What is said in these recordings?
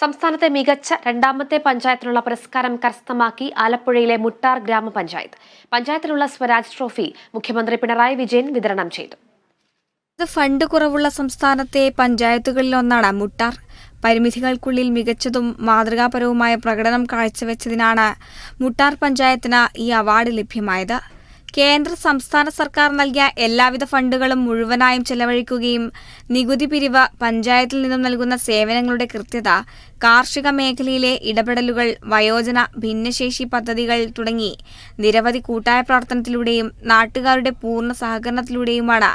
സംസ്ഥാനത്തെ മികച്ച രണ്ടാമത്തെ പഞ്ചായത്തിനുള്ള പുരസ്കാരം കരസ്ഥമാക്കി ആലപ്പുഴയിലെ മുട്ടാർ ഗ്രാമപഞ്ചായത്ത്. പഞ്ചായത്തിലുള്ള സ്വരാജ് ട്രോഫി മുഖ്യമന്ത്രി പിണറായി വിജയൻ വിതരണം ചെയ്തു. ഫണ്ട് കുറവുള്ള സംസ്ഥാനത്തെ പഞ്ചായത്തുകളിലൊന്നാണ് മുട്ടാർ. പരിമിതികൾക്കുള്ളിൽ മികച്ചതും മാതൃകാപരവുമായ പ്രകടനം കാഴ്ചവെച്ചതിനാണ് മുട്ടാർ പഞ്ചായത്തിന് ഈ അവാർഡ് ലഭ്യമായത്. കേന്ദ്ര സംസ്ഥാന സർക്കാർ നൽകിയ എല്ലാവിധ ഫണ്ടുകളും മുഴുവനായും ചെലവഴിക്കുകയും നികുതി പിരിവ്, പഞ്ചായത്തിൽ നിന്നും നൽകുന്ന സേവനങ്ങളുടെ കൃത്യത, കാർഷിക മേഖലയിലെ ഇടപെടലുകൾ, വയോജന ഭിന്നശേഷി പദ്ധതികൾ തുടങ്ങി നിരവധി കൂട്ടായ പ്രവർത്തനത്തിലൂടെയും നാട്ടുകാരുടെ പൂർണ്ണ സഹകരണത്തിലൂടെയുമാണ്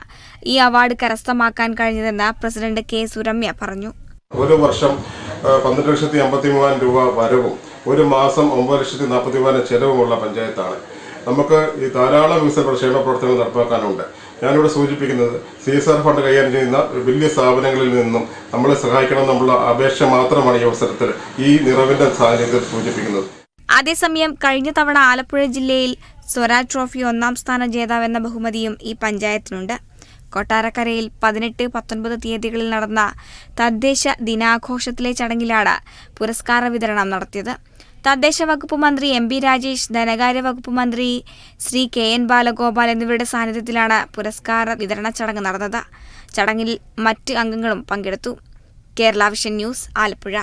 ഈ അവാർഡ് കരസ്ഥമാക്കാൻ കഴിഞ്ഞതെന്ന് പ്രസിഡന്റ് കെ സുരമ്യ പറഞ്ഞു. ഒരു വർഷം 12,53,000 രൂപ വരവും ഒരു മാസം 9,43,000 ചെലവുമുള്ള പഞ്ചായത്താണ്. നമുക്ക് ഈ ധാരാളം വികസന ക്ഷേമ പ്രവർത്തനങ്ങൾ നടപ്പാക്കാനുണ്ട്. ഞാനിവിടെ സൂചിപ്പിക്കുന്നത് CSR ഫണ്ട് കൈകാര്യം ചെയ്യുന്ന വലിയ സ്ഥാപനങ്ങളിൽ നിന്നും നമ്മളെ സഹായിക്കണമെന്നുള്ള അപേക്ഷ മാത്രമാണ് ഈ അവസരത്തിൽ ഈ നിറവിന്റെ സാന്നിധ്യത്തിൽ സൂചിപ്പിക്കുന്നത്. അതേസമയം കഴിഞ്ഞ തവണ ആലപ്പുഴ ജില്ലയിൽ സ്വരാജ് ട്രോഫി 1ാം സ്ഥാന ജേതാവെന്ന ബഹുമതിയും ഈ പഞ്ചായത്തിനുണ്ട്. കൊട്ടാരക്കരയിൽ 18, 19 തീയതികളിൽ നടന്ന തദ്ദേശ ദിനാഘോഷത്തിലെ ചടങ്ങിലാണ് പുരസ്കാര വിതരണം നടത്തിയത്. തദ്ദേശ വകുപ്പ് മന്ത്രി MB രാജേഷ്, ധനകാര്യ വകുപ്പ് മന്ത്രി ശ്രീ KN ബാലഗോപാൽ എന്നിവരുടെ സാന്നിധ്യത്തിലാണ് പുരസ്കാര വിതരണ ചടങ്ങ് നടന്നത്. ചടങ്ങിൽ മറ്റ് അംഗങ്ങളും പങ്കെടുത്തു. Kerala vision news, Alappuzha.